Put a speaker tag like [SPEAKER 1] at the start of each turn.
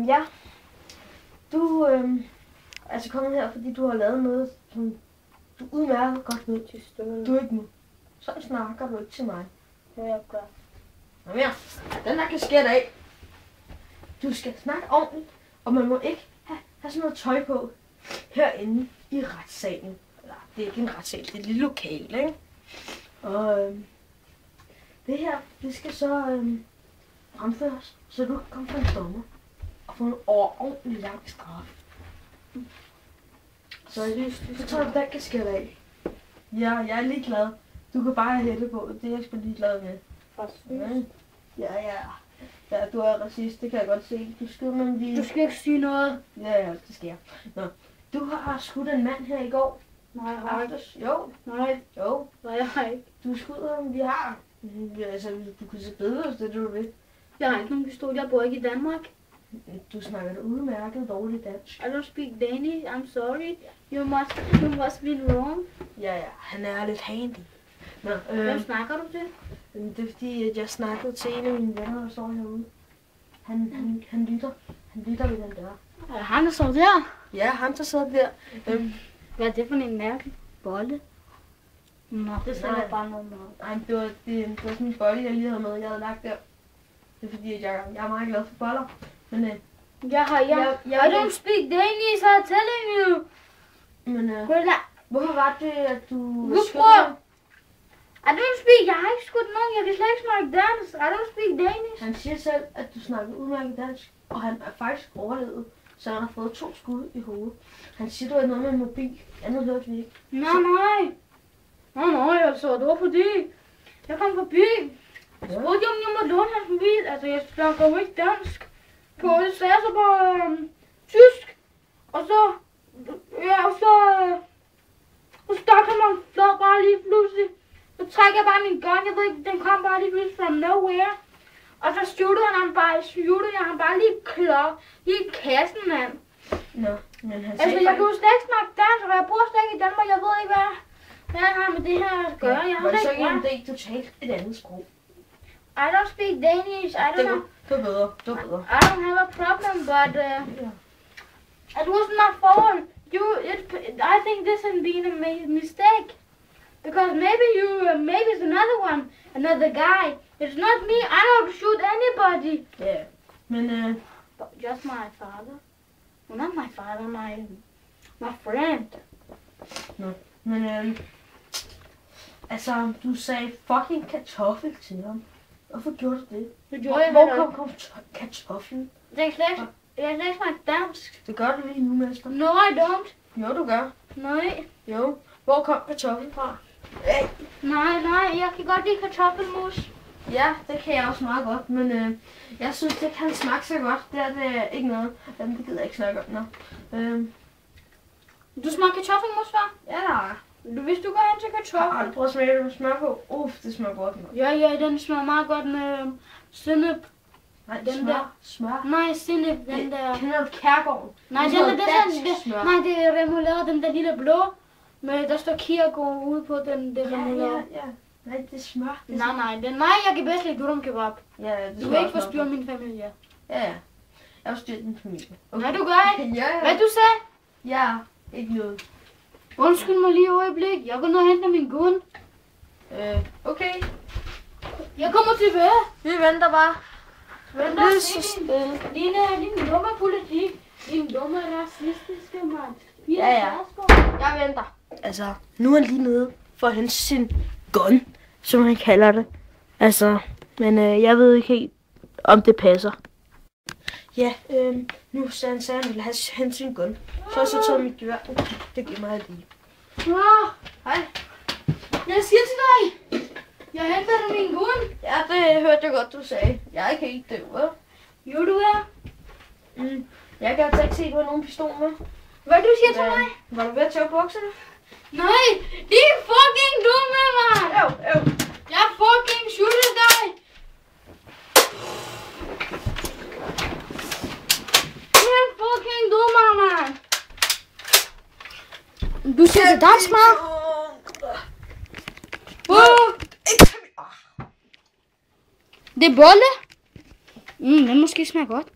[SPEAKER 1] Ja. Du altså kommet her, fordi du har lavet noget, som du udmærket godt ved. Du ikke må. Sådan snakker du ikke til mig.
[SPEAKER 2] Det er godt.
[SPEAKER 1] Nå mere. Den der kasket af. Du skal snakke ordentligt, og man må ikke have sådan noget tøj på herinde i retssalen. Eller, det er ikke en retssal, det er et lille lokale, ikke? Og det her, det skal så fremføres, så du kan komme for en dommer og få en ordentlig lang straf. Så tager du den kasket af. Ja, jeg er ligeglad. Du kan bare have hætte på, det er jeg sgu ligeglad med. Ja, du er racist, det kan jeg godt se. Du skal
[SPEAKER 2] ikke sige noget.
[SPEAKER 1] Ja, det skal jeg. Nå, du har skudt en mand her i går.
[SPEAKER 2] Nej, jeg har ikke.
[SPEAKER 1] Jo.
[SPEAKER 2] Nej.
[SPEAKER 1] Jo.
[SPEAKER 2] Nej, jeg har ikke.
[SPEAKER 1] Du skudt ham, vi har. Altså, du kan se bedre, hvis det du vil.
[SPEAKER 2] Jeg har ikke nogen pistol, jeg bor ikke i Danmark.
[SPEAKER 1] Du snakker da udmærket dårligt dansk.
[SPEAKER 2] I don't speak Danish, I'm sorry. You must be wrong.
[SPEAKER 1] Ja, han er lidt handy. Nå,
[SPEAKER 2] Hvem snakker du til?
[SPEAKER 1] Det er fordi, at jeg snakkede til en af mine venner, der står herude. Han lytter. Han lytter ved den dør.
[SPEAKER 2] Er han, der står der?
[SPEAKER 1] Ja, han der sidder der.
[SPEAKER 2] Hvad er det for en mærkelig bolle? Nå, det sætter bare noget med.
[SPEAKER 1] Nej, det var sådan en bolle, jeg lige havde med, jeg havde lagt der. Det er fordi, at jeg er meget glad for boller. Men
[SPEAKER 2] I don't speak Danish, I'm telling you.
[SPEAKER 1] Men hvorfor var det, at du skød ham?
[SPEAKER 2] I don't speak, jeg har ikke skudt nogen, jeg kan slet ikke snakke dansk. I don't speak Danish.
[SPEAKER 1] Han siger selv, at du snakker udmærket dansk, og han er faktisk overlevet, så han har fået 2 skud i hovedet. Han siger, du er noget med en mobil, andet hørte vi ikke.
[SPEAKER 2] Nej, altså, det var fordi, jeg kom forbi. Jeg spurgte, om jeg måtte låne hans mobil, altså jeg snakker jo ikke dansk. Det sagde så på tysk, og så stak han mig flot bare lige pludselig. Så trækker jeg bare min gun, jeg ved ikke, den kom bare lige pludselig from nowhere. Og så shootede jeg ham bare lige lige i kassen, mand.
[SPEAKER 1] Nå, men han
[SPEAKER 2] altså, jeg kan jo slet ikke snakke dansk, og jeg bor slet ikke i Danmark, jeg ved ikke, hvad jeg har med det her at gøre.
[SPEAKER 1] Var det så ikke en dag, du talte et andet sprog?
[SPEAKER 2] I don't speak Danish, I don't know.
[SPEAKER 1] Det var bedre.
[SPEAKER 2] I don't have a problem, but it wasn't my fault. I think this has been a mistake. Because maybe it's another guy. It's not me. I don't shoot anybody.
[SPEAKER 1] Yeah, men
[SPEAKER 2] but just my father. Well, not my father, my friend.
[SPEAKER 1] No, men altså, du sagde fucking kartoffel til ham. Hvorfor gjorde du det? Hvor kom kartoflen?
[SPEAKER 2] Jeg kan slet ikke snakke dansk.
[SPEAKER 1] Det gør du lige nu, mester.
[SPEAKER 2] No, I don't.
[SPEAKER 1] Jo, du gør.
[SPEAKER 2] Nej.
[SPEAKER 1] Jo. Hvor kom kartoflen fra?
[SPEAKER 2] Nej, jeg kan godt lide kartoffelmus.
[SPEAKER 1] Ja, det kan jeg også meget godt, men jeg synes, det kan smage så godt. Det er ikke noget. Det gider jeg ikke snakke om. Nå.
[SPEAKER 2] Du smager kartoffelmus, hva'?
[SPEAKER 1] Ja, der er.
[SPEAKER 2] Hvis du går hen til kartoffel.
[SPEAKER 1] Prøv at smage det med smør på. Det smager godt.
[SPEAKER 2] Ja, den smager meget godt med sennep.
[SPEAKER 1] Nej, den smør.
[SPEAKER 2] Nej, sennep, den der.
[SPEAKER 1] Kender du Kærgården?
[SPEAKER 2] Nej, det er remoulade, den der lille blå. Men der står Kærgården ude på den, det remoulade.
[SPEAKER 1] Ja. Nej, det smør.
[SPEAKER 2] Nej, jeg kan bedst lide durum kebab.
[SPEAKER 1] Ja, det
[SPEAKER 2] du vil ikke forstyrre min familie.
[SPEAKER 1] Ja. Jeg forstyrrer din familie.
[SPEAKER 2] Okay. Nej, du gør ikke.
[SPEAKER 1] Ja.
[SPEAKER 2] Hvad du sagde?
[SPEAKER 1] Ja, ikke noget.
[SPEAKER 2] Undskyld mig lige et øjeblik. Jeg går ned og henter min gun.
[SPEAKER 1] Okay.
[SPEAKER 2] Jeg kommer tilbage.
[SPEAKER 1] Vi venter bare.
[SPEAKER 2] Din dumme politi. Din dumme racistiske mand.
[SPEAKER 1] Ja. Jeg venter. Altså, nu er han lige nede for at hente sin gun, som han kalder det. Altså, men jeg ved ikke helt, om det passer. Ja, nu sagde han, at han ville hente sin gun. Så tager mit gevær. Det giver mig lige. Hej.
[SPEAKER 2] Jeg siger til dig. Jeg henter dig min gun.
[SPEAKER 1] Ja, det hørte jeg godt, du sagde. Jeg er ikke helt døv, hva'?
[SPEAKER 2] Jo, du er.
[SPEAKER 1] Jeg kan altså ikke se, at du har nogen pistol med.
[SPEAKER 2] Hvad du siger til mig?
[SPEAKER 1] Var du ved at tage bukserne?
[SPEAKER 2] Nej, de er fucking dumme, mand. Jeg fucking shooter dig. De er fucking dumme, mand. Du siger det dansk, mand. Det er bolle. Den måske smager godt.